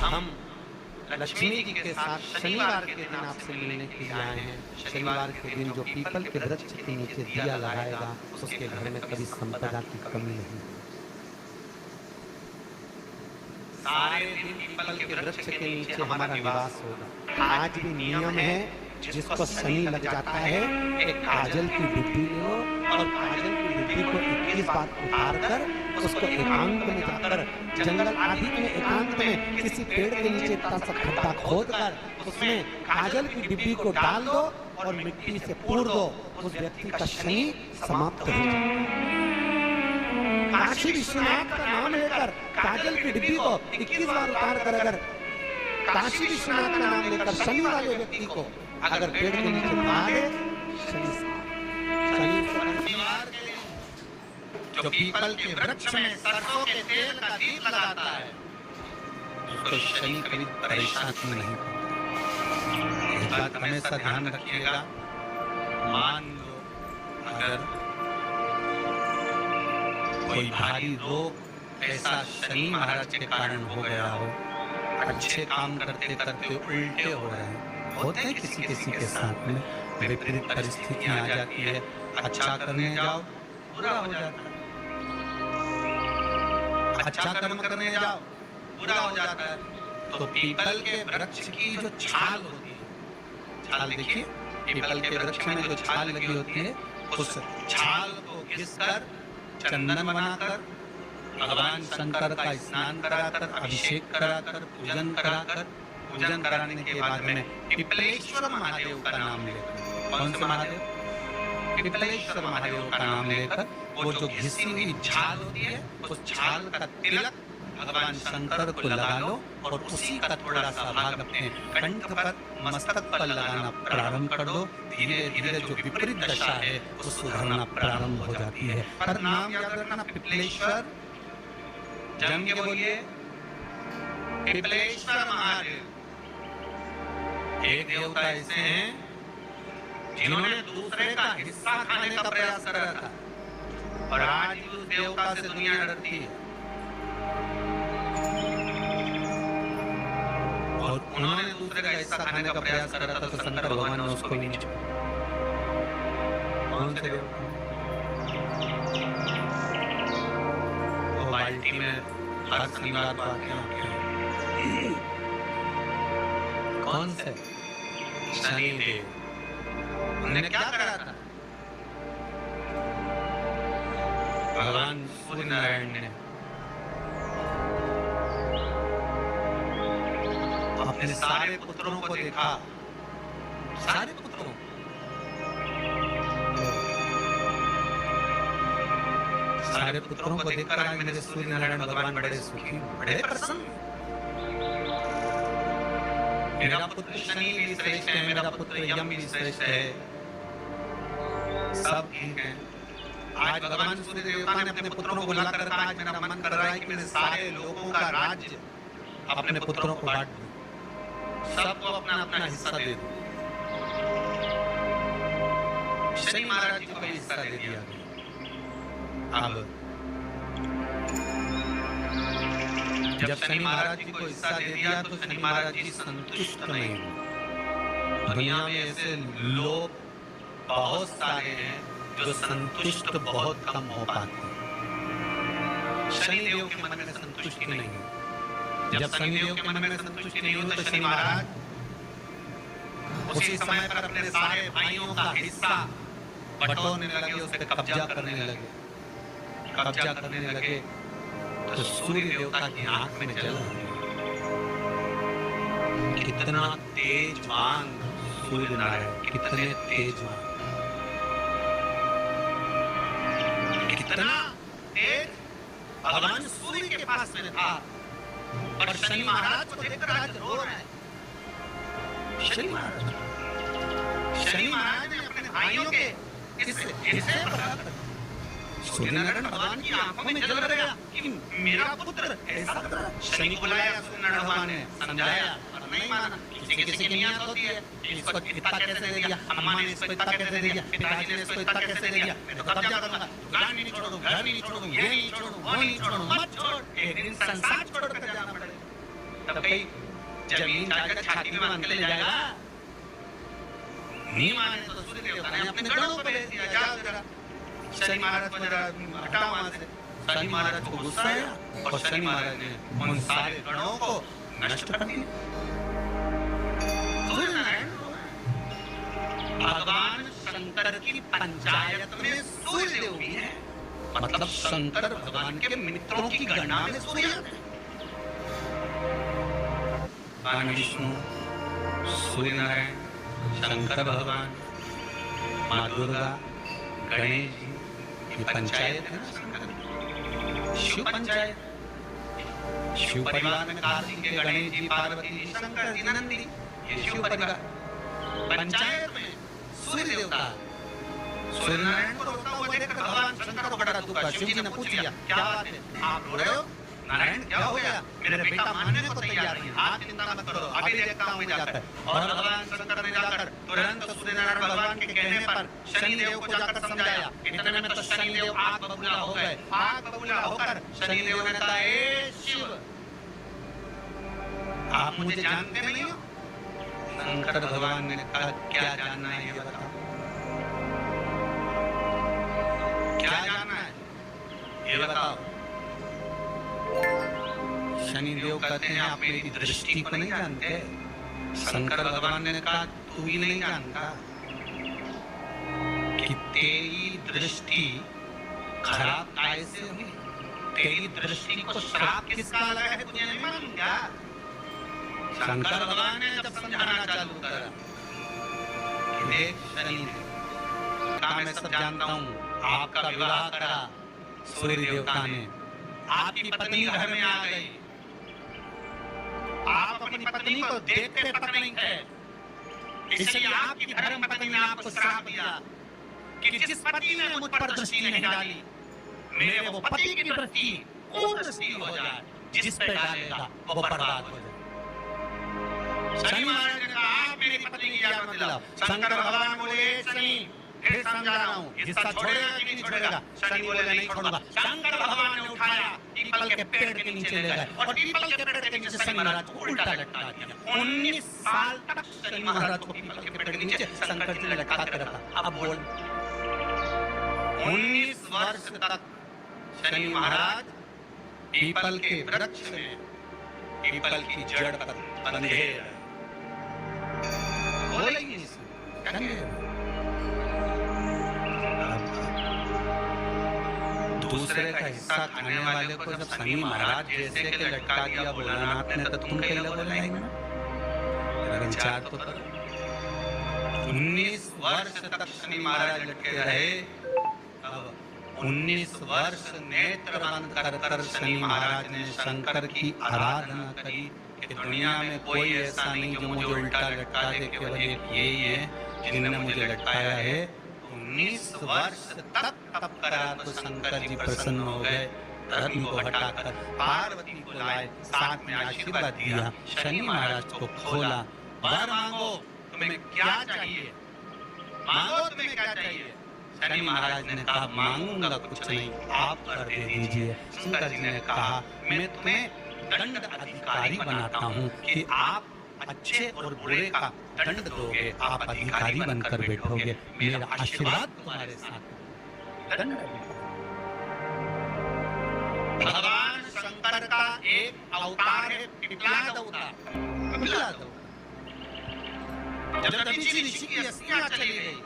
हम लक्ष्मी जी के साथ शनिवार के दिन आपसे मिलने के लिए आए हैं। शनिवार के दिन जो पीपल के वृक्ष के नीचे दिया लगाएगा उसके घर में कभी संपदा की कमी नहीं होगी। सारे दिन पीपल के वृक्ष के नीचे हमारा निवास होगा। आज भी नियम है, जिसको शनि लग जाता है एक काजल की डिब्बी ले लो और काजल की डिब्बी को 21 बार उतार कर उसको एकांत में जाकर जंगल आदि में एकांत में किसी पेड़ के नीचे सा खड्डा खोद कर उसमें काजल की डिब्बी को डाल दो और मिट्टी से पूर दो। उस व्यक्ति का शनि समाप्त हो जाएगा। काशी विश्वनाथ का नाम लेकर काजल की डिब्बी को 21 बार उतार कर अगर काशी विश्वनाथ का नाम लेकर शनि वाले व्यक्ति को अगर पेड़ के नीचे मारे, शनिवार के दिन जो पीपल के वृक्ष में सरसों के तेल का दीप लगाता है उसको शनि कभी परेशान नहीं करता। एक बात हमेशा ध्यान रखिएगा, मान लो अगर कोई भारी रोग ऐसा शनि महाराज के कारण हो गया हो, अच्छे काम करते करते उल्टे हो रहे हैं, होते हैं किसी किसी के साथ में विपरीत परिस्थितियां आ जाती है। अच्छा करने जाओ बुरा हो जाता है, अच्छा कर्म करने जाओ बुरा हो जाता है। तो पीपल के वृक्ष की जो छाल होती है, छाल देखिए पीपल के वृक्ष में जो छाल लगी होती है, उस छाल को घिसकर चंदन बनाकर भगवान शंकर का स्नान कराकर अभिषेक कराकर पूजन कराकर पूजन कराने के बाद में पिपलेश्वर महादेव का नाम लेकर, कौन से महादेव? पिपलेश्वर महादेव का नाम लेकर वो जो घिसी हुई छाल होती है उस छाल का तिलक भगवान शंकर को लगा लो और उसी का थोड़ा सा भाग अपने कंठ पर मस्तक पर लगाना प्रारंभ कर दो। धीरे धीरे जो विपरीत दशा है वो सुधरना प्रारंभ हो जाती है। पर नाम याद रखना, पिपलेश्वर। जम के बोलिए पिपलेश्वर महादेव। एक देवता ऐसे हैं जिन्होंने दूसरे का हिस्सा खाने का प्रयास करा था और आज उस देवता से दुनिया डरती है। और उन्होंने दूसरे का हिस्सा खाने का प्रयास करा था तो शंकर भगवान ने उसको भी नहीं छोड़ा। कौन से देवता? वो बाल्टी में हर शनिवार को आते हैं। कौन से? शनिदेव। उन्होंने क्या करा था? भगवान सूर्य नारायण ने अपने सारे पुत्रों को देखा, सारे पुत्रों को देखकर आज मेरे सूर्य नारायण भगवान बड़े सुखी, बड़े प्रसन्न। मेरा पुत्र शनि भी श्रेष्ठ है, मेरा पुत्र यम भी श्रेष्ठ है, सब ठीक है। आज भगवान सूर्य देवता ने अपने पुत्रों को बुलाकर कहा, आज मेरा मन कर रहा है कि मैं सारे लोगों का राज्य अपने पुत्रों को बांट दूं, सबको अपना अपना हिस्सा दे दूं। शनि महाराज जी को भी हिस्सा दे दिया। अब जब शनि महाराज जी को हिस्सा दे दिया तो शनि महाराज जी संतुष्ट नहीं हुए। दुनिया में ऐसे लोग बहुत सारे हैं जो संतुष्ट बहुत कम हो पाते हैं। शनिदेव के मन में संतुष्टि नहीं है। जब शनिदेव के मन में संतुष्टि नहीं हुई तो शनि महाराज उसी समय पर अपने सारे भाइयों का हिस्सा बटोरने लगे, उस पर कब्जा करने लगे। कब्जा करने लगे तो सूर्य देवता की आंख में जल आ गई। कितना तेजवान सूर्य नारायण, कितने तेजवान, कितना तेज भगवान सूर्य के पास में था। और शनि महाराज को देखकर आज रो रहे हैं। शनि महाराज ने अपने भाइयों के इस हिस्से पर सूर्य नारायण भगवान की आंखों में जल गया कि मेरा पुत्र ऐसा कर रहा है। शनि बुलाया, सूर्य नारायण भगवान ने समझाया और नहीं माना। किसी किसी की नियत होती है, इसको इतना कैसे दे दिया, अम्मा ने इसको इतना कैसे दे दिया, पिताजी ने इसको इतना कैसे दे दिया, मैं तो कब्जा करूंगा, दुकान भी नहीं छोड़ूं, घर भी नहीं छोड़ूं, ये नहीं छोड़ूं, वो नहीं छोड़ूं, मत छोड़, एक दिन संसार छोड़ कर जाना पड़ेगा। तब कहीं जमीन जाकर छाती में बांध के ले जाएगा? नहीं माने तो सूर्य देवता ने अपने गणों पर भेज दिया, जाओ जरा शनि महाराज को जरा हटाओ वहां से। शनि महाराज को गुस्सा आया और शनि महाराज ने उन सारे गणों को नष्ट कर दिया। सूर्य नारायण भगवान शंकर की पंचायत में सूर्य देव भी है, मतलब शंकर भगवान के मित्रों की गणना में सूर्य है। भगवान विष्णु, सूर्य नारायण, शंकर भगवान, माँ दुर्गा, गणेश जी, ये पंचायत है ना शंकर की। शिव पंचायत, शिव परिवार में कार्तिक, गणेश जी, पार्वती जी, शंकर जी, नंदी, ये शिव परिवार। पंचायत में सूर्य देवता, सूर्य नारायण को रोता हुआ देखकर भगवान शंकर को बड़ा दुख हुआ। शिव जी ने पूछ लिया, क्या बात है, आप रो रहे हो? नारायण क्या हो गया? मेरे बेटा मानने को तैयार नहीं, आप चिंता मत करो, अभी देखता हूँ मैं जाकर। और भगवान शंकर ने जाकर तुरंत सूर्य नारायण भगवान के कहने पर शनि देव को जाकर समझाया। इतने में तो शनि देव आग बबूला हो गए। आग बबूला होकर शनि देव ने कहा, हे शिव, आप मुझे जानते नहीं हो? शंकर भगवान ने कहा, क्या जानना है ये बताओ, क्या जानना है ये बताओ। शनि देव कहते हैं, आप मेरी दृष्टि को नहीं जानते? शंकर भगवान ने कहा, तू भी नहीं जानता कि तेरी दृष्टि खराब कैसे हुई? तेरी दृष्टि को श्राप किसका लगा है तुझे नहीं मालूम क्या? शंकर भगवान ने जब समझाना चालू करा कि देख शनि देव, मैं सब जानता हूँ, आपका विवाह करा सूर्य देवता ने, आपकी पत्नी घर में आ गई, आप अपनी पत्नी को देखते तक नहीं थे, इसलिए आपकी धर्म पत्नी ने आपको श्राप दिया कि जिस पति ने मुझ पर दृष्टि नहीं डाली, मेरे वो पति की दृष्टि कौन दृष्टि हो जाए, जिस पे डालेगा वो बर्बाद हो जाए। शनि महाराज ने कहा, आप मेरी पत्नी की याद मत दिलाओ। शंकर भगवान बोले, शनि फिर समझा रहा हूँ, हिस्सा छोड़ेगा कि नहीं छोड़ेगा? शनि बोले, नहीं छोड़ूंगा। शंकर भगवान ने उठाया, पीपल के पेड़ के नीचे ले गए और पीपल के पेड़ के नीचे शनि महाराज को उल्टा लटका दिया। 19 साल तक शनि महाराज को पीपल के पेड़ के नीचे शंकर जी ने लटका के रखा। अब बोल, 19 वर्ष तक शनि महाराज पीपल के वृक्ष में पीपल की जड़ पर बंधे रहे। बोलेंगे दूसरे का हिस्सा खाने वाले को जब शनि महाराज जैसे के लटका दिया भोलानाथ ने, तो तुम कहीं बोला नहीं ना? विचार तो करो। 19 वर्ष तक शनि महाराज लटके रहे। अब 19 वर्ष नेत्र बंद कर शनि महाराज ने शंकर की आराधना करी कि दुनिया में कोई ऐसा नहीं जो मुझे उल्टा लटका दे, केवल यही है जिन्होंने मुझे लटकाया है। 19 वर्ष तक तप करा तो शंकर जी प्रसन्न हो गए। धर्म को हटाकर पार्वती को लाए, साथ में आशीर्वाद दिया, शनि महाराज को खोला। वर मांगो, तुम्हें क्या चाहिए? मांगो, तुम्हें क्या चाहिए? शनि महाराज ने कहा, मांगूंगा कुछ नहीं, आप कर दे दीजिए। शंकर जी ने कहा, मैं तुम्हें दंड अधिकारी बनाता हूँ कि आप अच्छे और बुरे का दंड दोगे, आप अधिकारी बनकर बैठोगे, मेरा आशीर्वाद तुम्हारे साथ। दंड भगवान शंकर का एक अवतार है पिपलाद अवतार। पिपलाद अवतार जब दधीचि ऋषि की अस्थियां चली गई,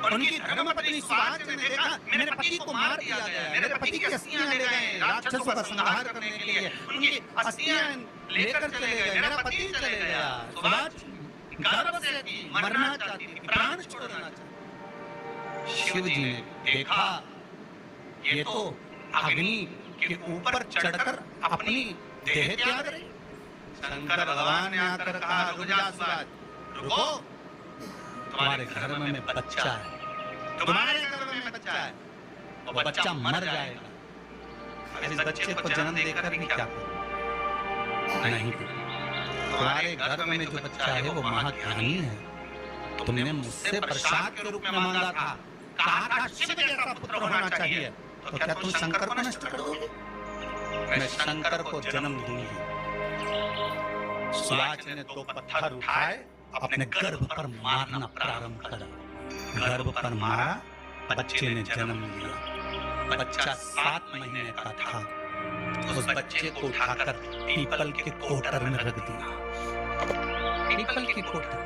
उनकी धर्मपत्नी सुभाष ने देखा मेरे पति को मार दिया गया है, मेरे पति की अस्थियां ले गए राक्षसों का संहार करने के लिए, उनकी अस्थियां लेकर चले गए, मेरा पति चले गया। सुभाष गर्व से थी, मरना चाहती थी, प्राण छोड़ना चाहती। शिव जी ने देखा ये तो अग्नि के ऊपर चढ़कर अपनी देह त्याग रही। शंकर भगवान ने आकर कहा, रुक जा सुभाष, रुको, तुम्हारे घर में बच्चा है, तुम्हारे घर में बच्चा है, वो बच्चा मर जाएगा। इस बच्चे को जन्म देकर भी क्या नहीं, तुम्हारे घर में जो बच्चा है वो महाज्ञानी है। तुमने मुझसे प्रसाद के रूप में मांगा था, कहा था शिव जैसा पुत्र होना चाहिए, तो क्या तुम शंकर को नष्ट कर दोगे? मैं शंकर को जन्म दूंगी। सुलाच ने 2 पत्थर उठाए, अपने गर्भ पर मारना प्रारंभ करा। गर्भ पर मारा, बच्चे ने जन्म लिया। बच्चा 7 महीने का था। उस बच्चे को उठाकर पीपल के कोटर में रख दिया। पीपल की कोटर।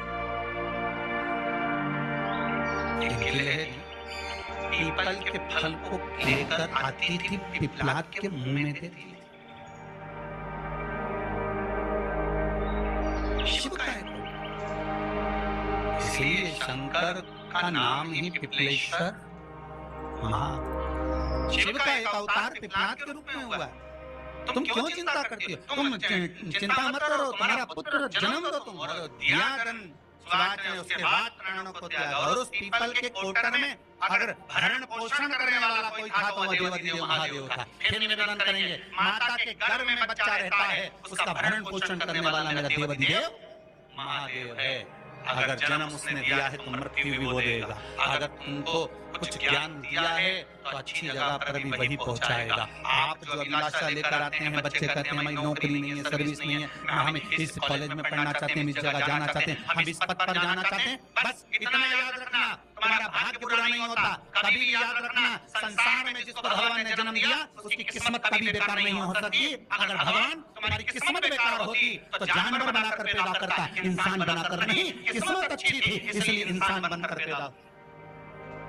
एक गिलहरी पीपल के फल को लेकर आती थी, पिपलाद के मुंह में देती थी। शिव का है, इसलिए शंकर का नाम ही पिपलेश्वर शिव का एक अवतार पिपलाद के रूप में हुआ है। तुम क्यों चिंता करती हो? तुम चिंता मत करो, तुम्हारा पुत्र जन्म दो तुम। दिया जन्म सुलाच ने, उसके बाद प्राणों को त्यागा। और उस पीपल के कोटर में अगर भरण पोषण करने वाला कोई था तो वह देवाधिदेव महादेव था। फिर निवेदन करेंगे, माता के गर्भ में बच्चा रहता है, उसका भरण पोषण करने वाला मेरा देवाधिदेव महादेव है। अगर जन्म उसने दिया है तो मृत्यु भी वो देगा। अगर तुमको कुछ ज्ञान दिया है तो अच्छी जगह पर भी वही पहुंचाएगा। आप जो अभिलाषा लेकर आते हैं, बच्चे कहते हैं हमारी नौकरी नहीं है, सर्विस नहीं है, हम इस कॉलेज में पढ़ना चाहते हैं, इस जगह जाना चाहते हैं, हम इस पद पर जाना चाहते हैं, बस इतना याद रखना, तुम्हारा भाग्य बुरा नहीं होता। कभी भी याद रखना, संसार में जिसको भगवान ने जन्म दिया उसकी किस्मत कभी बेकार नहीं हो सकती। अगर भगवान तुम्हारी किस्मत बेकार होती तो जानवर बनाकर पैदा करता, इंसान बनाकर नहीं। किस्मत अच्छी थी इसलिए इंसान बनकर पैदा,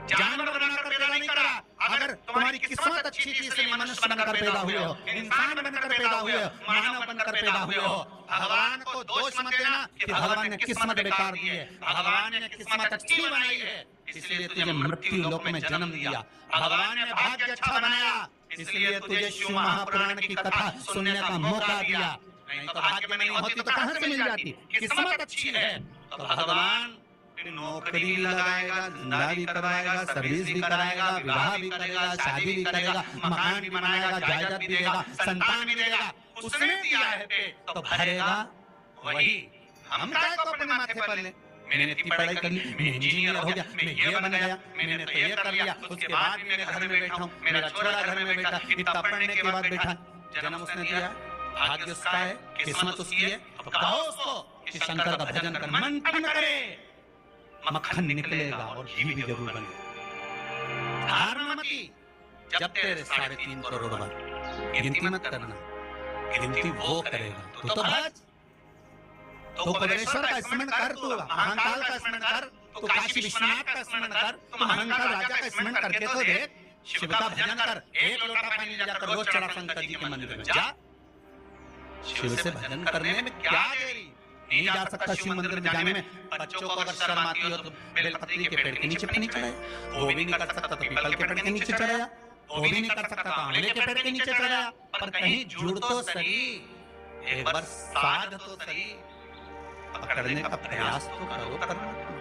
जानवर बनाकर पैदा नहीं करा। अगर तुम्हारी किस्मत अच्छी थी इसलिए मनुष्य बनकर पैदा हुए हो, इंसान बनकर पैदा हुए हो, मानव बनकर पैदा हुए हो। भगवान को दोष मत देना कि भगवान ने किस्मत बेकार दी है। भगवान ने किस्मत अच्छी बनाई है इसलिए तुझे मृत्यु लोक में जन्म दिया। भगवान ने भाग्य अच्छा बनाया इसलिए तुझे शिव महापुराण की कथा सुनने का मौका दिया। नहीं तो भाग्य में नहीं होती तो कहां से मिल जाती? किस्मत अच्छी है तो भगवान नौकरी भी लगाएगा, धंधा भी करवाएगा, सर्विस भी कराएगा, विवाह भी करेगा, शादी भी करेगा, मकान भी बनाएगा, जायदाद भी देगा, संतान भी देगा। उसने दिया है तो भरेगा वही। हम काय को अपने माथे पर ले? मैंने इतनी पढ़ाई कर ली, मैं इंजीनियर हो गया, मैं ये बन गया, मैंने तो ये कर लिया, उसके बाद भी मैं घर में बैठा हूँ, मेरा छोरा घर में बैठा, इतना पढ़ने के बाद बैठा। जन्म उसने दिया, भाग्य उसका है, किस्मत उसकी है। अब कहो उसको कि शंकर का भजन कर, मंथन करे, मक्खन निकलेगा और घी भी जरूर बनेगा। हार मत की, जब तेरे 3.5 करोड़ बार गिनती मत करना, गिनती वो करेगा। तो भज, तो कबीरेश्वर का स्मरण कर, तू महाकाल का स्मरण कर, तू काशी विश्वनाथ का स्मरण कर, तू महाकाल राजा का स्मरण करके तो देख। शिव का भजन कर, 1 लोटा पानी ले जाकर रोज चढ़ा शंकर जी के मंदिर में जा। शिव से भजन करने में क्या देरी? नहीं जा सकता शिव मंदिर में जाने में? बच्चों को अगर शर्म आती हो तो बेलपत्री के पेड़ के नीचे नहीं चढ़ाया, वो भी नहीं कर सकता तो पीपल के पेड़ के नीचे चढ़ाया, वो भी नहीं कर सकता तो आंवले के पेड़ के नीचे चढ़ाया। पर कहीं जुड़ तो सही, एक बार साध तो सही, पकड़ने का प्रयास तो करो। करना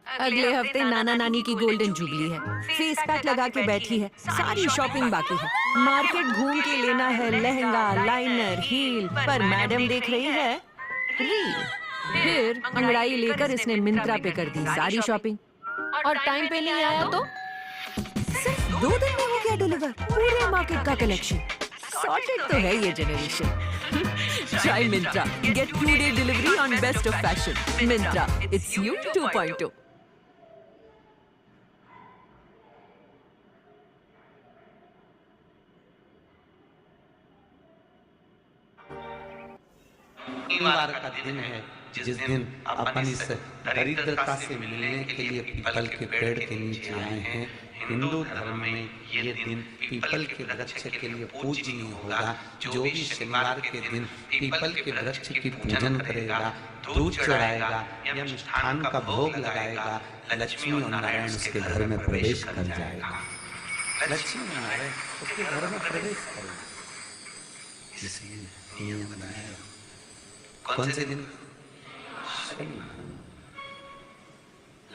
अगले हफ्ते नाना नानी की गोल्डन जुबली है। फेस पैक लगा के बैठी है, सारी शॉपिंग बाकी है। मार्केट घूम के लेना है लहंगा, लाइनर, हील, पर मैडम देख रही है रील। फिर अंगड़ाई लेकर इसने मिंत्रा पे कर दी सारी शॉपिंग, और टाइम पे नहीं आया तो सिर्फ 2 दिन में हो गया डिलीवर पूरे मार्केट का कलेक्शन। सॉर्टेड तो है ये generation. Try Myntra, get 2-day delivery on best of fashion. Myntra, it's you 2.0। शनिवार का दिन है जिस दिन अपन इस दरिद्रता से मिलने के लिए पीपल के पेड़ के नीचे आए हैं। हिंदू धर्म में ये दिन पीपल के वृक्ष के लिए पूजनीय होगा। जो भी शनिवार के दिन पीपल के वृक्ष की पूजन करेगा, दूध चढ़ाएगा या मिष्ठान का भोग लगाएगा, लक्ष्मी और नारायण उसके घर में प्रवेश कर जाएगा। लक्ष्मी और नारायण उसके घर में प्रवेश करेगा। इसलिए नियम बनाया। कौन से दिन?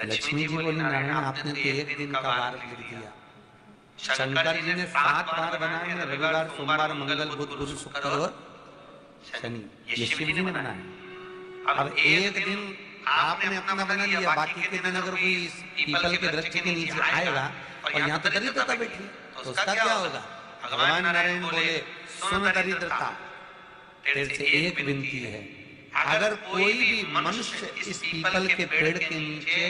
लक्ष्मी जी बोली नारायण आपने तो 1 दिन का वार लिख दिया, शंकर जी ने 7 बार बनाए हैं, रविवार, सोमवार, मंगल, बुध, गुरु, शुक्र और शनि। ये शिव जी ने बनाया। अब एक दिन आपने अपना बना लिया, बाकी के दिन अगर कोई इस पीपल के वृक्ष के नीचे आएगा और यहाँ तो दरिद्रता बैठी, तो उसका क्या होगा? भगवान नारायण बोले, सुन दरिद्रता, तेरे से एक विनती है, अगर कोई भी मनुष्य इस पीपल के पेड़ के नीचे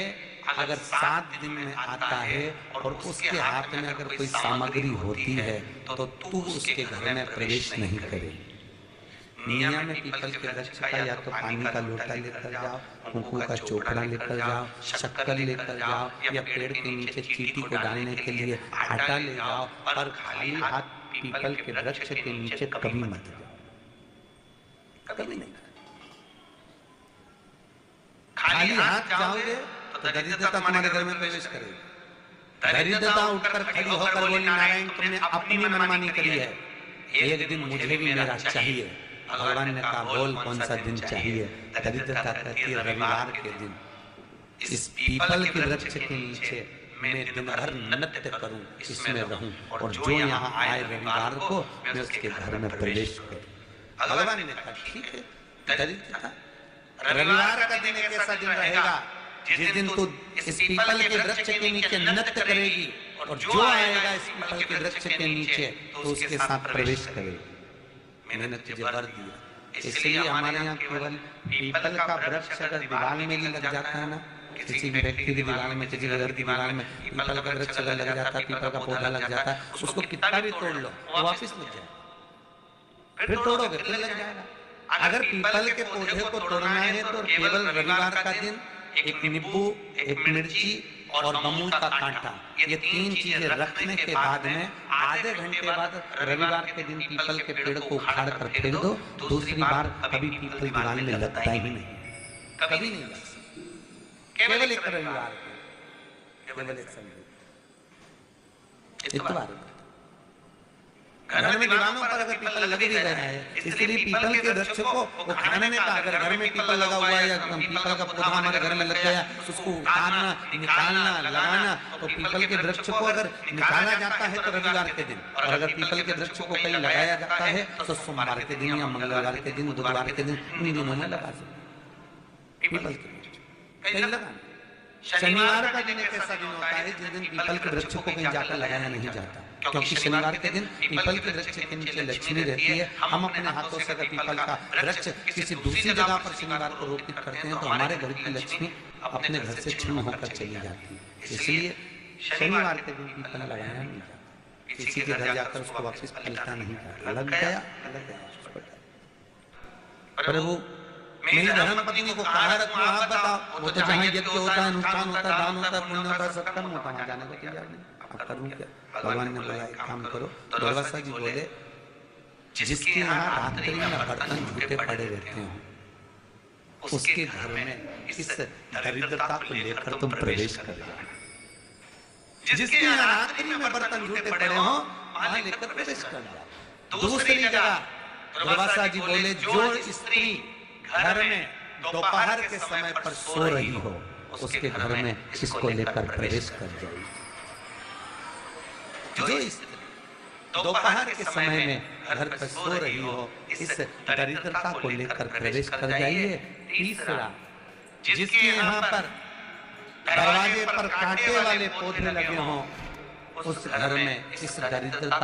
अगर 7 दिन में आता है और उसके हाथ में अगर कोई सामग्री होती है तो तू उसके घर में प्रवेश नहीं करे। नियम में पीपल के वृक्ष का या तो पानी का लोटा लेकर जाओ, कुंकू का चोखड़ा लेकर जाओ, शक्कर लेकर जाओ, या पेड़ के नीचे चींटी को डालने के लिए आटा ले जाओ, और खाली हाथ पीपल के वृक्ष के नीचे कभी मत जाओ, कभी नहीं। खाली हाथ जाओगे तो दरिद्रता तुम्हारे घर में प्रवेश करेगी। दरिद्रता उठकर खड़ी होकर बोली, नारायण तुमने अपनी मनमानी करी है, एक दिन मुझे भी मेरा चाहिए। भगवान ने कहा, बोल कौन सा दिन चाहिए? दरिद्रता कहती है, रविवार के दिन इस पीपल के वृक्ष के नीचे मैं दिन भर नृत्य करूं, इसमें रहूं, और जो यहाँ आए रविवार को मैं उसके घर में प्रवेश करूं। भगवान ने कहा, ठीक है, दरिद्रता रविवार का दिन एक ऐसा दिन रहेगा जिस दिन तू इस पीपल के वृक्ष के नीचे नृत्य करेगी, और जो आएगा इस पीपल के वृक्ष के नीचे तो उसके साथ प्रवेश करेगी। मैंने तुझे वर दिया। इसलिए हमारे यहाँ केवल पीपल का वृक्ष अगर दीवार में भी लग जाता है ना, किसी भी व्यक्ति की दीवार में, किसी घर की दीवार में पीपल का वृक्ष अगर लग जाता है, पीपल का पौधा लग जाता है, उसको कितना भी तोड़ लो वो वापिस लग जाए, फिर तोड़ोगे फिर लग जाएगा। अगर पीपल के पौधे को तोड़ना है तो केवल रविवार का दिन एक नींबू, एक मिर्ची और बमूल का कांटा, ये 3 चीजें रखने के बाद में आधे घंटे बाद रविवार के दिन पीपल के पेड़ को उखाड़ कर फेंक दो। दूसरी बार कभी पीपल दीवार में लगता ही नहीं, कभी नहीं लगता, केवल एक रविवार को, केवल एक संडे, इतवार। घर में दीवानों पर अगर पीपल लग भी रहा है, इसलिए पीपल के वृक्ष को उखाड़ने का, अगर घर में पीपल लगा हुआ है या पीपल का पौधा हमारे घर में लग गया, उसको उखाड़ना, निकालना, लगाना, तो पीपल के वृक्ष को अगर निकाला जाता है तो रविवार के दिन, और अगर पीपल के वृक्ष को कहीं लगाया जाता है तो सोमवार के दिन या मंगलवार के दिन, बुधवार के दिन, इन दिनों में लगा सकते पीपल के वृक्ष कहीं लगाना। शनिवार का दिन एक ऐसा दिन होता है जिस दिन पीपल के वृक्ष को कहीं जाकर लगाया नहीं जाता, क्योंकि शनिवार के दिन पीपल के वृक्ष के नीचे लक्ष्मी रहती है। हम अपने हाथों से अगर पीपल का वृक्ष किसी दूसरी जगह पर शनिवार को रोपित करते हैं तो हमारे घर की लक्ष्मी अपने घर से छिन्न होकर चली जाती है। इसलिए शनिवार के दिन पीपल लगाया नहीं जाता, किसी के घर जाकर उसको वापस पलटा नहीं जाता, लग गया प्रभु मेरी धर्मपत्नी को कहा रखो, आप बताओ, वो तो जहाँ यज्ञ होता है, अनुष्ठान होता है, दान होता है, पुण्य होता है, सत्कर्म होता है, जाने को तैयार नहीं। अब करूँ क्या? भगवान ने बोला एक काम करो। दुर्वासा जी बोले, जिसके यहाँ रात्रि में बर्तन झूठे पड़े रहते हो उसके घर में इस दरिद्रता को लेकर तुम प्रवेश कर जाओ। जिसके यहाँ रात्रि में बर्तन झूठे पड़े हो वहां लेकर प्रवेश कर जाओ। दूसरी जगह दुर्वासा जी बोले, जो स्त्री घर में दोपहर के समय पर सो रही हो उसके घर में इसको लेकर प्रवेश कर जाइए। जो स्त्री दोपहर के समय में घर पर सो रही हो इस दरिद्रता को लेकर प्रवेश कर जाइए। तीसरा, जिसके यहाँ पर दरवाजे पर कांटे वाले पौधे लगे हों उस घर में इस दरिद्रता